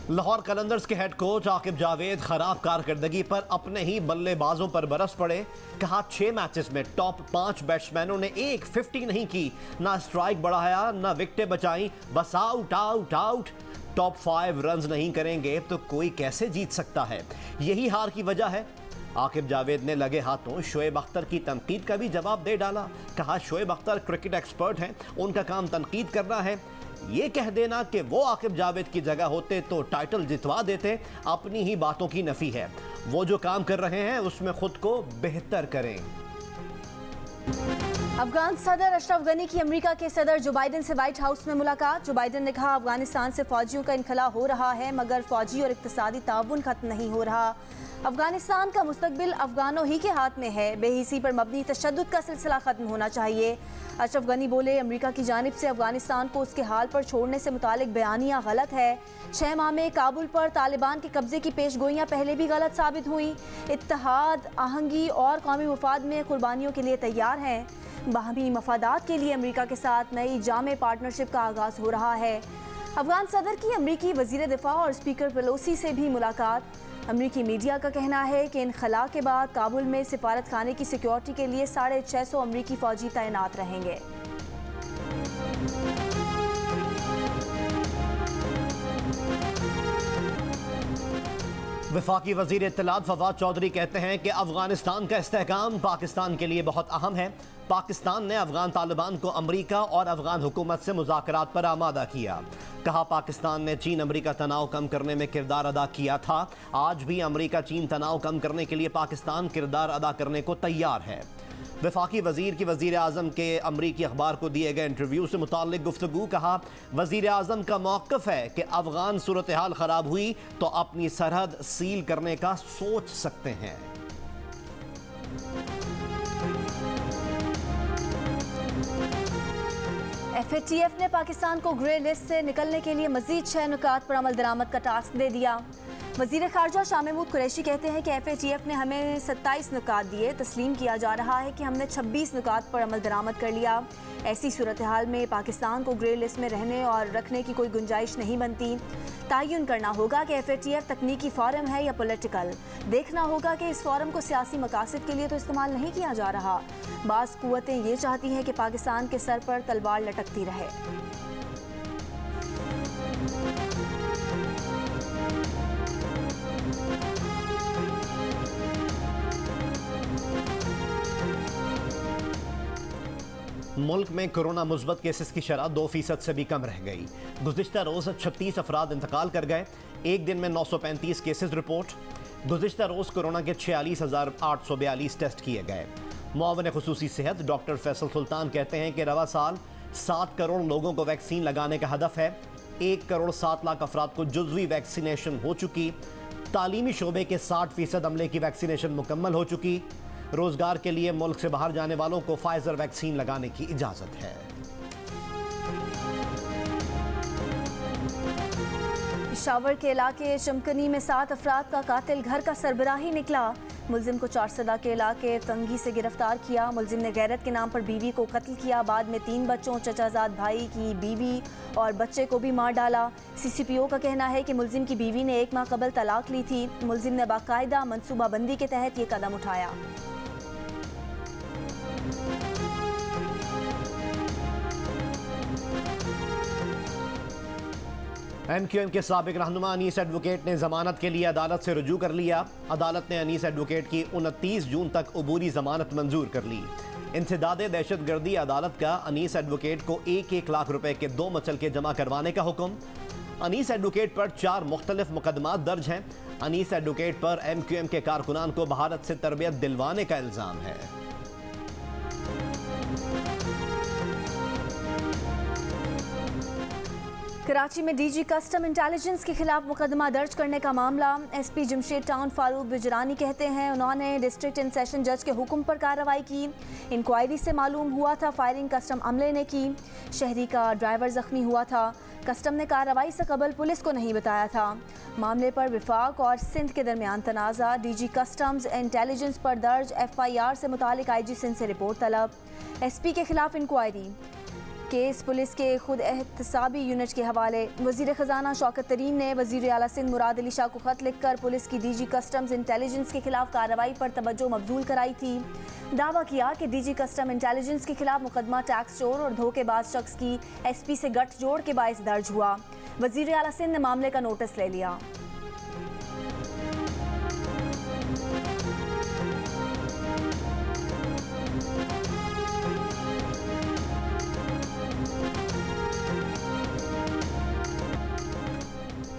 लाहौर कलंदर्स के head coach Aqib Javed खराब कारकर्दगी पर अपने ही बल्लेबाजों पर बरस पड़े। कहा 6 मैचेस में टॉप 5 बैट्समैनों ने एक 50 नहीं की, ना स्ट्राइक बढ़ाया ना विकेटें बचाई, बस out out out. Top 5 runs नहीं करेंगे तो कोई कैसे जीत सकता है, यही हार की वजह है। आकिब जावेद ने लगे हाथों शोएब अख्तर की तनकीद का भी जवाब दे डाला। कहा शोएब अख्तर क्रिकेट एक्सपर्ट हैं, उनका काम तनकीद करना है। ये कह देना कि वो आकिब जावेद की जगह होते तो टाइटल जितवा देते, अपनी ही बातों की नफी है। वो जो काम कर रहे हैं उसमें खुद को बेहतर करें। अफगान सदर अशरफ गनी की अमेरिका के सदर जो बाइडेन से व्हाइट हाउस में मुलाकात। जो बाइडेन ने कहा अफगानिस्तान से फौजियों का इनखला हो रहा है मगर फौजी और इक्तिसादी ताउन खत्म नहीं हो रहा। अफगानिस्तान का मुस्तकबिल अफगानों ही के हाथ में है, बेहिसी पर मबनी तशद्दुद का सिलसिला खत्म होना चाहिए। अशरफ गनी बोले अमेरिका की जानिब से अफगानिस्तान को उसके हाल पर छोड़ने से मुतालिक बयानियाँ गलत है। 6 माह में काबुल पर तालिबान के कब्जे की पेशगोइयाँ पहले भी गलत साबित हुई। इत्तेहाद, आहंगी और कौमी मुफाद में कुर्बानियों के लिए तैयार हैं। बाहमी मफादात के लिए अमेरिका के साथ नई जामे पार्टनरशिप का आगाज़ हो रहा है। अफगान सदर की अमरीकी वज़ीर दिफा और स्पीकर पेलोसी से भी मुलाकात। अमरीकी मीडिया का कहना है कि इनखला के बाद काबुल में सिफारत खाने की सिक्योरिटी के लिए 650 अमरीकी फ़ौजी तैनात रहेंगे। वफाकी वज़ीर इत्तलात फवाद चौधरी कहते हैं कि अफगानिस्तान का इस्तेहकाम पाकिस्तान के लिए बहुत अहम है। पाकिस्तान ने अफगान तालिबान को अमरीका और अफगान हुकूमत से मुज़ाकरात पर आमादा किया। कहा पाकिस्तान ने चीन अमरीका तनाव कम करने में किरदार अदा किया था, आज भी अमरीका चीन तनाव कम करने के लिए पाकिस्तान किरदार अदा करने को तैयार है। वफाकी वज़ीर की वज़ीर आज़म के अमरीकी अखबार को दिए गए इंटरव्यू से मुताल्लिक गुफ्तगू। कहा वज़ीर आज़म का मौक़िफ़ है कि अफ़गान सूरत हाल ख़राब हुई तो अपनी सरहद सील करने का सोच सकते हैं। FATF ने पाकिस्तान को ग्रे लिस्ट से निकलने के लिए मज़ीद 6 नुकात पर अमल दरामद का टास्क दे दिया। वज़ीर ख़ारजा शाह महमूद कुरैशी कहते हैं कि FATF ने हमें 27 नुकात दिए, तस्लीम किया जा रहा है कि हमने 26 नुकात पर अमल दरामद कर लिया। ऐसी सूरत हाल में पाकिस्तान को ग्रे लिस्ट में रहने और रखने की कोई गुंजाइश नहीं बनती। तयन करना होगा कि FATF तकनीकी फ़ोरम है या पॉलिटिकल। देखना होगा कि इस फ़ोरम को सियासी मकासद के लिए तो इस्तेमाल नहीं किया जा रहा। बाज़ कुव्वतें ये चाहती हैं कि पाकिस्तान के सर पर तलवार लटकती रहे। मुल्क में कोरोना मुस्बत केसेस की शरह 2% से भी कम रह गई। गुज़िश्ता रोज़ 36 अफराद इंतकाल कर गए। एक दिन में 935 केसेस रिपोर्ट। गुज़िश्ता रोज़ कोरोना के 46,842 टेस्ट किए गए। मुआविन खुसूसी सेहत डॉक्टर फैसल सुल्तान कहते हैं कि रवा साल 7 करोड़ लोगों को वैक्सीन लगाने का हदफ है। 1 करोड़ 7 लाख अफराद को जुज़वी वैक्सीनेशन हो चुकी। तालीमी शोबे के 60% अमले की वैक्सीनेशन मुकम्मल हो चुकी। रोजगार के लिए मुल्क से बाहर जाने वालों को फाइजर वैक्सीन लगाने की इजाजत है। पेशावर के इलाके चमकनी में 7 अफराद का कातिल घर का सरबराही निकला। मुलजिम को चारसदा के इलाके तंगी से गिरफ्तार किया। मुलजिम ने गैरत के नाम पर बीवी को कत्ल किया, बाद में 3 बच्चों, चचाजाद भाई की बीवी और बच्चे को भी मार डाला। CCPO का कहना है कि मुलजिम की बीवी ने 1 माह कबल तलाक ली थी। मुलजिम ने बाकायदा मनसूबाबंदी के तहत ये कदम उठाया। MQM के साबिक रहनुमा अनीस एडवोकेट ने जमानत के लिए अदालत से रुजू कर लिया। अदालत ने अनीस एडवोकेट की 29 जून तक अबूरी जमानत मंजूर कर ली। इंसदादे दहशतगर्दी अदालत का अनीस एडवोकेट को 1-1 लाख रुपए के 2 मचलके जमा करवाने का हुक्म। अनीस एडवोकेट पर 4 मुख्तलिफ मुकदमात दर्ज हैं। अनीस एडवोकेट पर MQM के कारकुनान को भारत से तरबियत दिलवाने का इल्ज़ाम है। कराची में DG कस्टम इंटेलिजेंस के खिलाफ मुकदमा दर्ज करने का मामला। SP जमशेद टाउन फारूक बिजरानी कहते हैं उन्होंने डिस्ट्रिक्ट एंड सेशन जज के हुक्म पर कार्रवाई की। इंक्वायरी से मालूम हुआ था फायरिंग कस्टम अमले ने की। शहरी का ड्राइवर जख्मी हुआ था। कस्टम ने कार्रवाई से कबल पुलिस को नहीं बताया था। मामले पर विफाक और सिंध के दरमियान तनाज़ा। DG कस्टम्स इंटेलिजेंस पर दर्ज FIR से मुतालिक IG सिंध से रिपोर्ट तलब। SP के खिलाफ इंक्वायरी। केस पुलिस के खुद एहतसाबी यूनिट के हवाले। वजीर खजाना शौकत तरीन ने वजीर आला सिंध मुराद अली शाह को खत लिखकर पुलिस की डीजी कस्टम्स इंटेलिजेंस के खिलाफ कार्रवाई पर तवज्जो मबजूल कराई थी। दावा किया कि डीजी कस्टम इंटेलिजेंस के खिलाफ मुकदमा टैक्स चोर और धोखेबाज शख्स की एसपी से गठजोड़ के बायस दर्ज हुआ। वजीर आला सिंध ने मामले का नोटिस ले लिया।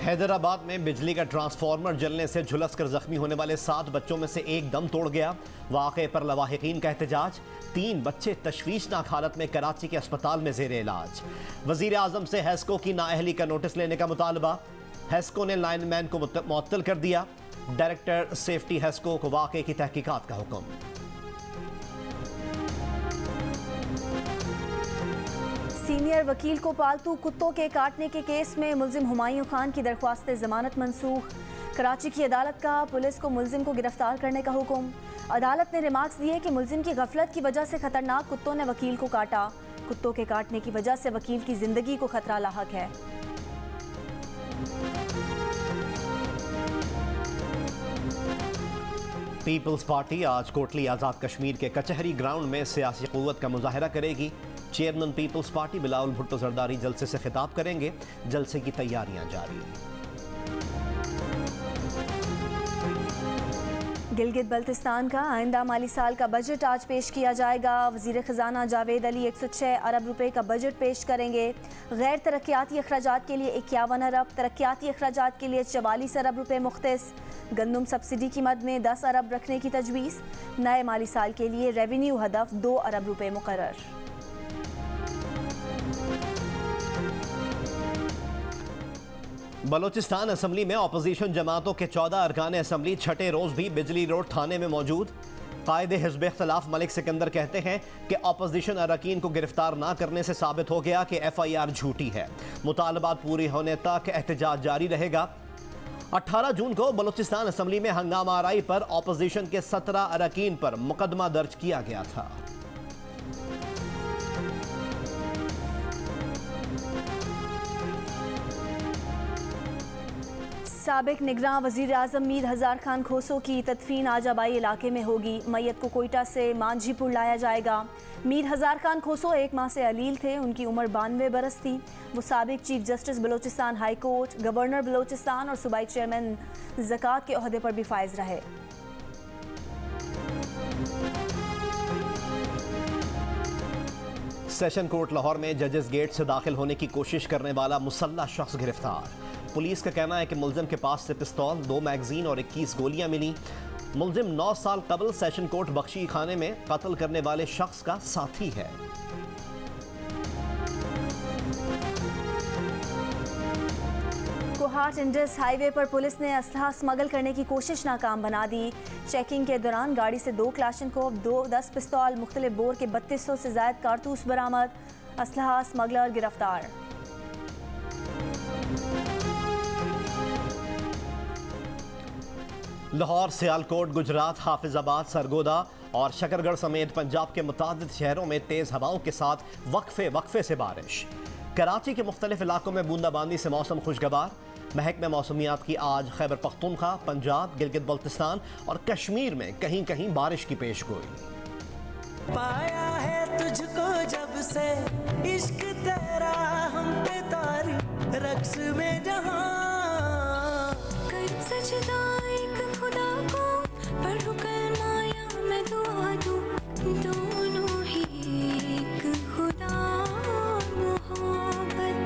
हैदराबाद में बिजली का ट्रांसफार्मर जलने से झुलसकर जख्मी होने वाले 7 बच्चों में से एक दम तोड़ गया। वाक़े पर लवाहिकीन का एहतजाज। 3 बच्चे तशवीशनाक हालत में कराची के अस्पताल में ज़ेर इलाज। वज़ीर आज़म से हेस्को की नाअहली का नोटिस लेने का मुतालबा। हेस्को ने लाइनमैन को मुअत्तल कर दिया। डायरेक्टर सेफ्टी हेस्को को वाक़े की तहकीकात का हुक्म। सीनियर वकील को पालतू कुत्तों के काटने के केस में मुल्जिम हुमायूं खान की दरख्वास्त जमानत मनसूख। कराची की अदालत का पुलिस को मुल्जिम को गिरफ्तार करने का हुक्म। अदालत ने रिमार्क्स दिए कि मुल्जिम की गफलत की वजह से खतरनाक कुत्तों ने वकील को काटा। कुत्तों के काटने की वजह से वकील की जिंदगी को खतरा लाहक है। पीपल्स पार्टी आज कोटली आज़ाद कश्मीर के कचहरी ग्राउंड में सियासी क़ुव्वत का मुजाहरा करेगी। Chairman Peoples Party Bilawal Bhutto Zardari जलसे से खिताब करेंगे। जलसे की तैयारियां जारी। गिलगित बल्तिस्तान का आइंदा माली साल का बजट आज पेश किया जाएगा। वजीर खजाना जावेद अली 106 अरब रुपए का बजट पेश करेंगे। गैर तरक्याती अखराजात के लिए 51 अरब, तरक्याती अखराजात के लिए 44 अरब रुपए मुख्तस। गंदम सब्सिडी की मद में 10 अरब रखने की तजवीज़। नए माली साल के लिए रेवेन्यू हदफ 2 अरब रुपए मुकर्रर। बलोचिस्तान असम्बली में अपोजिशन जमातों के 14 अरकान असम्बली छठे रोज भी बिजली रोड थाने में मौजूद। कायदे हिज़्ब इख्तिलाफ मलिक सिकंदर कहते हैं कि अपोजिशन अरकान को गिरफ्तार ना करने से साबित हो गया कि FIR झूठी है। मुतालबात पूरी होने तक एहतजाज जारी रहेगा। 18 जून को बलोचिस्तान असम्बली में हंगामा आराई पर अपोजिशन के 17 अरकान पर मुकदमा दर्ज किया गया था। साबिक निगरान वज़ीर आज़म मीर हज़ार खान खोसो की तदफीन आज आबाई इलाके में होगी। मैयत को कोयटा से मांझीपुर लाया जाएगा। मीर हज़ार खान खोसो 1 माह से अलील थे। उनकी उम्र 92 बरस थी। वो साबिक chief justice Balochistan high court, governor Balochistan और सूबाई चेयरमैन ज़कात के ओहदे पर भी फाइज रहे। सेशन कोर्ट लाहौर में जजेस गेट से दाखिल होने की कोशिश करने वाला मुसल्लह शख्स गिरफ्तार। पुलिस का कहना है कि मुल्जिम के पास से पिस्तौल, 2 मैगजीन और 21 गोलियां मिली। मुल्जिम 9 साल कबल सेशन कोर्ट बख्शी खाने में कत्ल करने वाले शख्स का साथी है। कोहाट इंडस हाईवे पर पुलिस ने असलहा स्मगल करने की कोशिश नाकाम बना दी। चेकिंग के दौरान गाड़ी से 2 क्लाशनकोव, 10 पिस्तौल, मुख्तलिफ बोर के 3200 से ज्यादा कारतूस बरामद। असलहा स्मगलर गिरफ्तार। लाहौर, सियालकोट, गुजरात, हाफिजाबाद, सरगोदा और शकरगढ़ समेत पंजाब के मुतादिद शहरों में तेज हवाओं के साथ वक्फे से बारिश। कराची के मुख्तलिफ इलाकों में बूंदाबांदी से मौसम खुशगवार। महकमे मौसमियात की आज खैबर पख्तूनख्वा, पंजाब, गिलगित बल्तिस्तान और कश्मीर में कहीं कहीं बारिश की पेशगोई। पाया है तुझको जब से इश्क तेरा हम पे तारी रक्स में जहां कर सजदा एक खुदा को पढ़ू कलमा या मैं दुआ दूं दोनों ही एक खुदा मोहब्बत।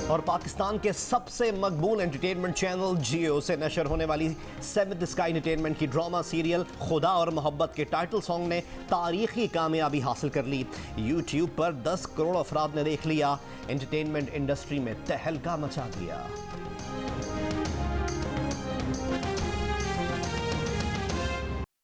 और पाकिस्तान के सबसे मकबूल एंटरटेनमेंट चैनल जियो से नशर होने वाली 7th स्काई एंटरटेनमेंट की ड्रामा सीरियल खुदा और मोहब्बत के टाइटल सॉन्ग ने तारीखी कामयाबी हासिल कर ली। यूट्यूब पर 10 करोड़ अफराद ने देख लिया। एंटरटेनमेंट इंडस्ट्री में तहलका मचा दिया।